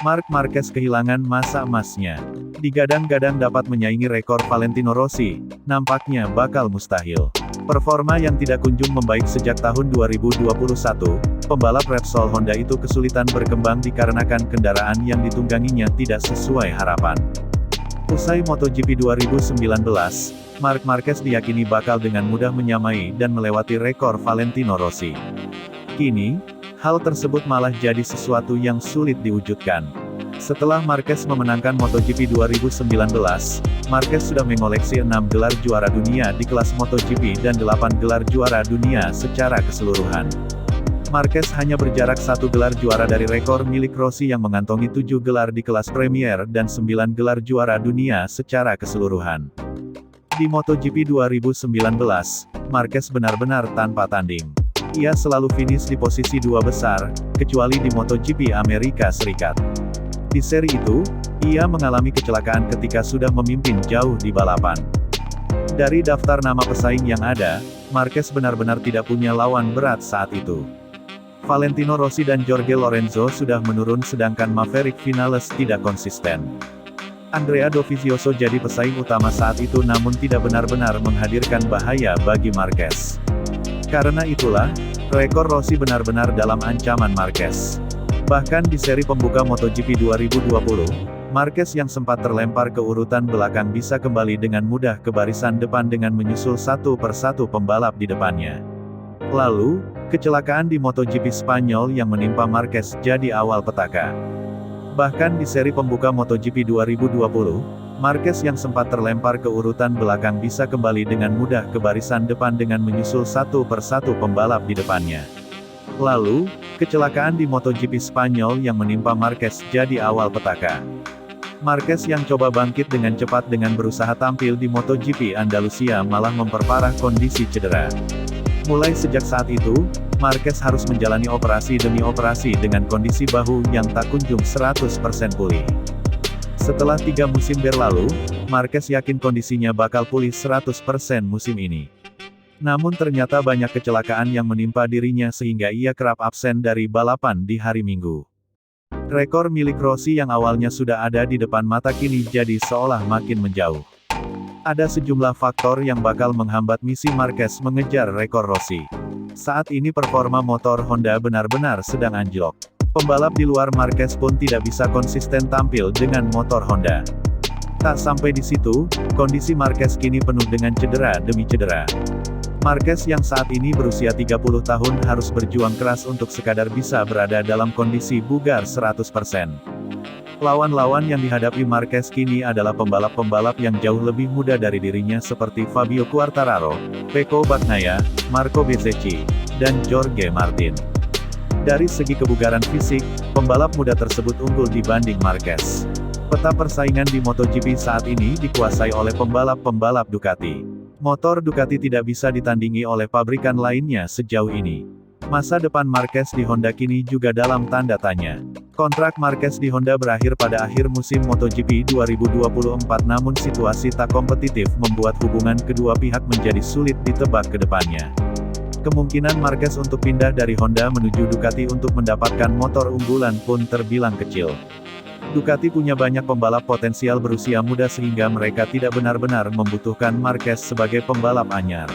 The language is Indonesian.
Marc Marquez kehilangan masa emasnya. Digadang-gadang dapat menyaingi rekor Valentino Rossi, nampaknya bakal mustahil. Performa yang tidak kunjung membaik sejak tahun 2021, pembalap Repsol Honda itu kesulitan berkembang dikarenakan kendaraan yang ditungganginya tidak sesuai harapan. Usai MotoGP 2019, Marc Marquez diyakini bakal dengan mudah menyamai dan melewati rekor Valentino Rossi. Kini, hal tersebut malah jadi sesuatu yang sulit diwujudkan. Setelah Marquez memenangkan MotoGP 2019, Marquez sudah mengoleksi 6 gelar juara dunia di kelas MotoGP dan 8 gelar juara dunia secara keseluruhan. Marquez hanya berjarak 1 gelar juara dari rekor milik Rossi yang mengantongi 7 gelar di kelas Premier dan 9 gelar juara dunia secara keseluruhan. Di MotoGP 2019, Marquez benar-benar tanpa tanding. Ia selalu finish di posisi 2 besar, kecuali di MotoGP Amerika Serikat. Di seri itu, ia mengalami kecelakaan ketika sudah memimpin jauh di balapan. Dari daftar nama pesaing yang ada, Marquez benar-benar tidak punya lawan berat saat itu. Valentino Rossi dan Jorge Lorenzo sudah menurun sedangkan Maverick Vinales tidak konsisten. Andrea Dovizioso jadi pesaing utama saat itu namun tidak benar-benar menghadirkan bahaya bagi Marquez. Karena itulah, rekor Rossi benar-benar dalam ancaman Marquez. Bahkan di seri pembuka MotoGP 2020, Marquez yang sempat terlempar ke urutan belakang bisa kembali dengan mudah ke barisan depan dengan menyusul satu persatu pembalap di depannya. Lalu, kecelakaan di MotoGP Spanyol yang menimpa Marquez jadi awal petaka. Bahkan di seri pembuka MotoGP 2020, Marquez yang sempat terlempar ke urutan belakang bisa kembali dengan mudah ke barisan depan dengan menyusul satu persatu pembalap di depannya. Lalu, kecelakaan di MotoGP Spanyol yang menimpa Marquez jadi awal petaka. Marquez yang coba bangkit dengan cepat dengan berusaha tampil di MotoGP Andalusia malah memperparah kondisi cedera. Mulai sejak saat itu, Marquez harus menjalani operasi demi operasi dengan kondisi bahu yang tak kunjung 100% pulih. Setelah 3 musim berlalu, Marquez yakin kondisinya bakal pulih 100% musim ini. Namun ternyata banyak kecelakaan yang menimpa dirinya sehingga ia kerap absen dari balapan di hari Minggu. Rekor milik Rossi yang awalnya sudah ada di depan mata kini jadi seolah makin menjauh. Ada sejumlah faktor yang bakal menghambat misi Marquez mengejar rekor Rossi. Saat ini performa motor Honda benar-benar sedang anjlok. Pembalap di luar Marquez pun tidak bisa konsisten tampil dengan motor Honda. Tak sampai di situ, kondisi Marquez kini penuh dengan cedera demi cedera. Marquez yang saat ini berusia 30 tahun harus berjuang keras untuk sekadar bisa berada dalam kondisi bugar 100%. Lawan-lawan yang dihadapi Marquez kini adalah pembalap-pembalap yang jauh lebih muda dari dirinya seperti Fabio Quartararo, Pecco Bagnaia, Marco Bezzecchi, dan Jorge Martin. Dari segi kebugaran fisik, pembalap muda tersebut unggul dibanding Marquez. Peta persaingan di MotoGP saat ini dikuasai oleh pembalap-pembalap Ducati. Motor Ducati tidak bisa ditandingi oleh pabrikan lainnya sejauh ini. Masa depan Marquez di Honda kini juga dalam tanda tanya. Kontrak Marquez di Honda berakhir pada akhir musim MotoGP 2024 namun situasi tak kompetitif membuat hubungan kedua pihak menjadi sulit ditebak ke depannya. Kemungkinan Marquez untuk pindah dari Honda menuju Ducati untuk mendapatkan motor unggulan pun terbilang kecil. Ducati punya banyak pembalap potensial berusia muda sehingga mereka tidak benar-benar membutuhkan Marquez sebagai pembalap anyar.